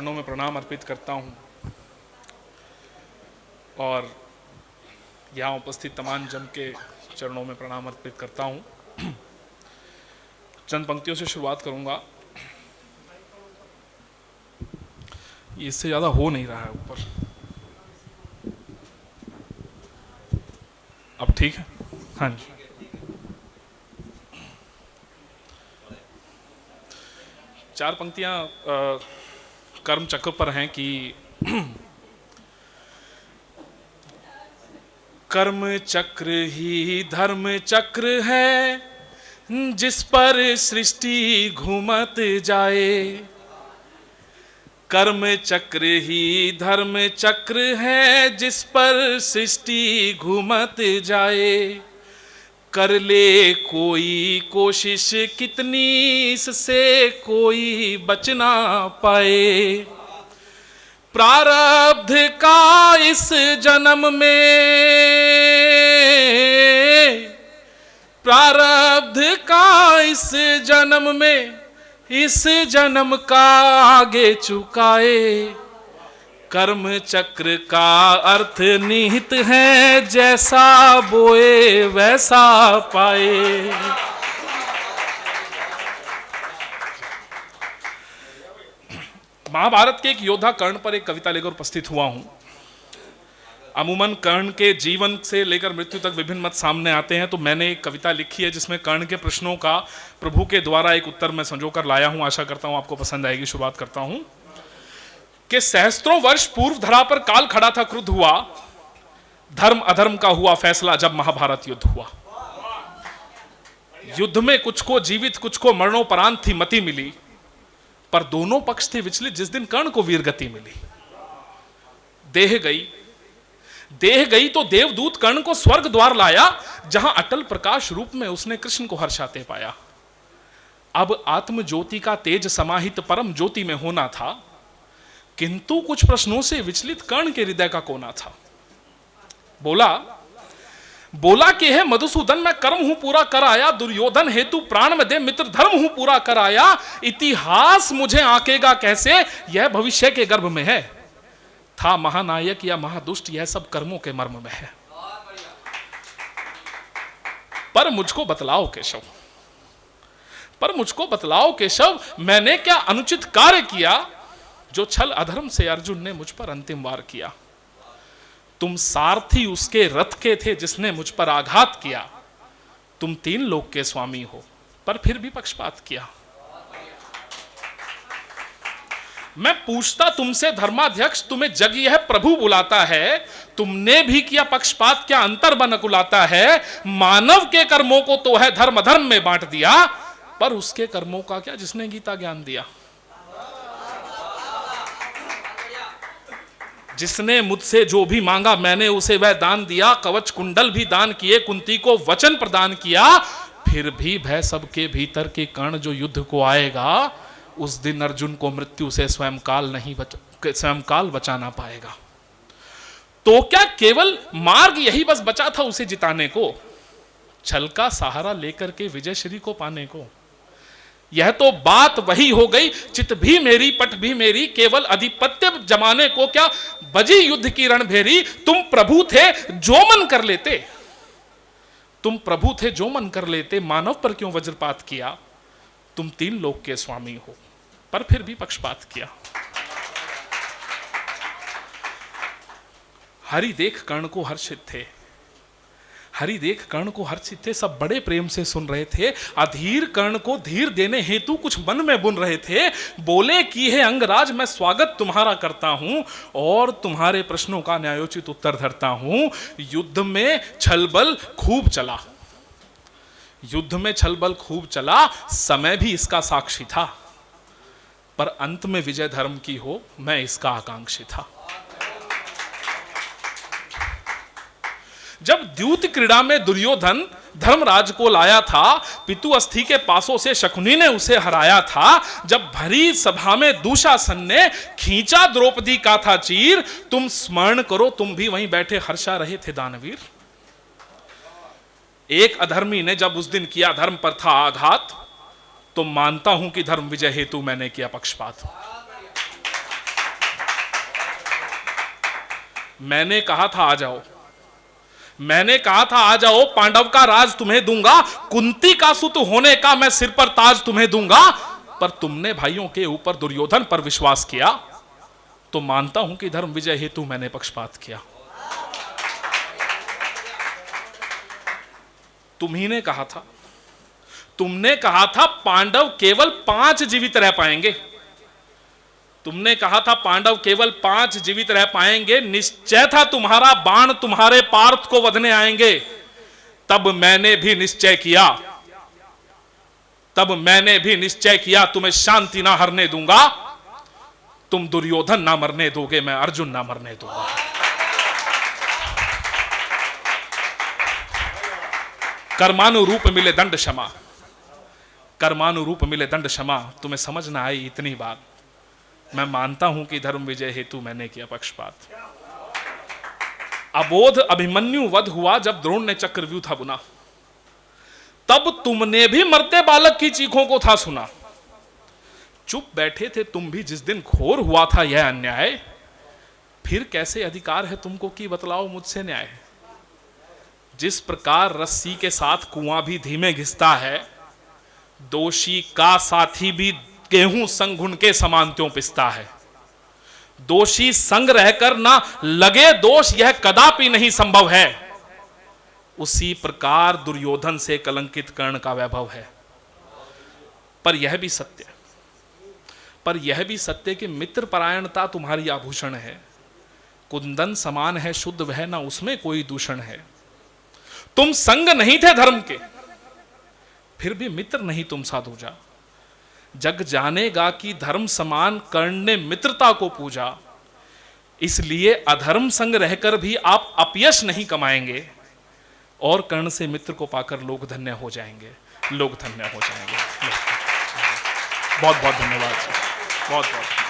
चरणों में प्रणाम अर्पित करता हूँ और यहाँ उपस्थित तमाम जन के चरणों में प्रणाम अर्पित करता हूँ। चंद पंक्तियों से शुरुआत करूँगा। इससे ज़्यादा हो नहीं रहा है ऊपर, अब ठीक है? हाँ जी। चार पंक्तियाँ कर्म चक्र पर हैं कि कर्म चक्र ही धर्म चक्र है, जिस पर सृष्टि घूमत जाए। कर्म चक्र ही धर्म चक्र है, जिस पर सृष्टि घूमत जाए। कर ले कोई कोशिश कितनी, इससे कोई बच ना पाए। प्रारब्ध का इस जन्म में, प्रारब्ध का इस जन्म में, इस जन्म का आगे चुकाए। कर्म चक्र का अर्थ निहित है, जैसा बोए वैसा पाए। महाभारत के एक योद्धा कर्ण पर एक कविता लेकर उपस्थित हुआ हूं। अमूमन कर्ण के जीवन से लेकर मृत्यु तक विभिन्न मत सामने आते हैं, तो मैंने एक कविता लिखी है जिसमें कर्ण के प्रश्नों का प्रभु के द्वारा एक उत्तर मैं संजोकर लाया हूं। आशा करता हूं आपको पसंद आएगी। शुरुआत करता हूं कि सहस्त्रों वर्ष पूर्व धरा पर काल खड़ा था, क्रुद्ध हुआ, धर्म अधर्म का हुआ फैसला जब महाभारत युद्ध हुआ। युद्ध में कुछ को जीवित कुछ को मरणोपरांत थी मति मिली, पर दोनों पक्ष थे विचलित जिस दिन कर्ण को वीरगति मिली। देह गई तो देवदूत कर्ण को स्वर्ग द्वार लाया, जहां अटल प्रकाश रूप में उसने कृष्ण को हर्षाते पाया। अब आत्म ज्योति का तेज समाहित परम ज्योति में होना था, किंतु कुछ प्रश्नों से विचलित कर्ण के हृदय का कोना था। बोला कि है मधुसूदन, मैं कर्म हूं पूरा कर आया, दुर्योधन हेतु प्राण में दे मित्र धर्म हूं पूरा कर आया। इतिहास मुझे आंकेगा कैसे, यह भविष्य के गर्भ में है। था महानायक या महादुष्ट, यह सब कर्मों के मर्म में है। पर मुझको बतलाओ केशव, पर मुझको बतलाओ केशव, मैंने क्या अनुचित कार्य किया, जो छल अधर्म से अर्जुन ने मुझ पर अंतिम वार किया। तुम सारथी उसके रथ के थे जिसने मुझ पर आघात किया। तुम तीन लोक के स्वामी हो, पर फिर भी पक्षपात किया। मैं पूछता तुमसे धर्माध्यक्ष, तुम्हें जग यह प्रभु बुलाता है, तुमने भी किया पक्षपात, क्या अंतर बनकुलाता है। मानव के कर्मों को तो है धर्म अधर्म में बांट दिया, पर उसके कर्मों का क्या जिसने गीता ज्ञान दिया। जिसने मुझसे जो भी मांगा मैंने उसे वह दान दिया। कवच कुंडल भी दान किए, कुंती को वचन प्रदान किया। फिर भी भय सबके भीतर के कर्ण जो युद्ध को आएगा, उस दिन अर्जुन को मृत्यु से स्वयं काल बचा ना पाएगा। तो क्या केवल मार्ग यही बस बचा था उसे जिताने को, छल का सहारा लेकर के विजय श्री को पाने को। यह तो बात वही हो गई, चित भी मेरी पट भी मेरी, केवल अधिपत्य जमाने को क्या बजी युद्ध की रणभेरी। तुम प्रभु थे जो मन कर लेते, तुम प्रभु थे जो मन कर लेते, मानव पर क्यों वज्रपात किया। तुम तीन लोक के स्वामी हो, पर फिर भी पक्षपात किया। हरि देख कर्ण को हर्षित थे, हरि देख कर्ण को हर्षित थे, सब बड़े प्रेम से सुन रहे थे। अधीर कर्ण को धीर देने हेतु कुछ मन में बुन रहे थे। बोले कि हे अंगराज, मैं स्वागत तुम्हारा करता हूं और तुम्हारे प्रश्नों का न्यायोचित उत्तर धरता हूं। युद्ध में छलबल खूब चला, युद्ध में छलबल खूब चला, समय भी इसका साक्षी था, पर अंत में विजय धर्म की हो, मैं इसका आकांक्षी था। जब द्यूत क्रीड़ा में दुर्योधन धर्मराज को लाया था, पितु अस्थि के पासों से शकुनी ने उसे हराया था। जब भरी सभा में दुशासन ने खींचा द्रौपदी का था चीर, तुम स्मरण करो तुम भी वहीं बैठे हर्षा रहे थे दानवीर। एक अधर्मी ने जब उस दिन किया धर्म पर था आघात, तो मानता हूं कि धर्म विजय हेतु मैंने किया पक्षपात। मैंने कहा था आ जाओ, मैंने कहा था आ जाओ, पांडव का राज तुम्हें दूंगा, कुंती का सुत होने का मैं सिर पर ताज तुम्हें दूंगा। पर तुमने भाइयों के ऊपर दुर्योधन पर विश्वास किया, तो मानता हूं कि धर्म विजय हेतु मैंने पक्षपात किया। तुम्ही ने कहा था, तुमने कहा था पांडव केवल 5 जीवित रह पाएंगे, तुमने कहा था पांडव केवल 5 जीवित रह पाएंगे, निश्चय था तुम्हारा बाण तुम्हारे पार्थ को वधने आएंगे। तब मैंने भी निश्चय किया, तब मैंने भी निश्चय किया तुम्हें शांति ना हरने दूंगा। तुम दुर्योधन ना मरने दोगे, मैं अर्जुन ना मरने दूंगा। कर्मानुरूप मिले दंड क्षमा, कर्मानुरूप मिले दंड क्षमा। तुम्हें समझ ना आई इतनी बात, मैं मानता हूं कि धर्म विजय हेतु मैंने किया पक्षपात। अबोध अभिमन्यु वध हुआ जब द्रोण ने चक्रव्यूह था बुना, तब तुमने भी मरते बालक की चीखों को था सुना। चुप बैठे थे तुम भी जिस दिन घोर हुआ था यह अन्याय, फिर कैसे अधिकार है तुमको कि बतलाओ मुझसे न्याय। जिस प्रकार रस्सी के साथ कुआं भी धीमे घिसता है, दोषी का साथी भी गेहूं संग घुन के समान त्यों पिसता है। दोषी संग रहकर ना लगे दोष यह कदापि नहीं संभव है। उसी प्रकार दुर्योधन से कलंकित कर्ण का वैभव है। पर यह भी सत्य, पर यह भी सत्य कि मित्र परायणता तुम्हारी आभूषण है। कुंदन समान है शुद्ध वह, ना उसमें कोई दूषण है। तुम संग नहीं थे धर्म के, फिर भी मित्र नहीं तुम सा दूजा। जग जानेगा कि धर्म समान कर्ण ने मित्रता को पूजा। इसलिए अधर्म संग रहकर भी आप अपयश नहीं कमाएंगे, और कर्ण से मित्र को पाकर लोग धन्य हो जाएंगे, लोग धन्य हो जाएंगे। बहुत बहुत धन्यवाद, बहुत बहुत।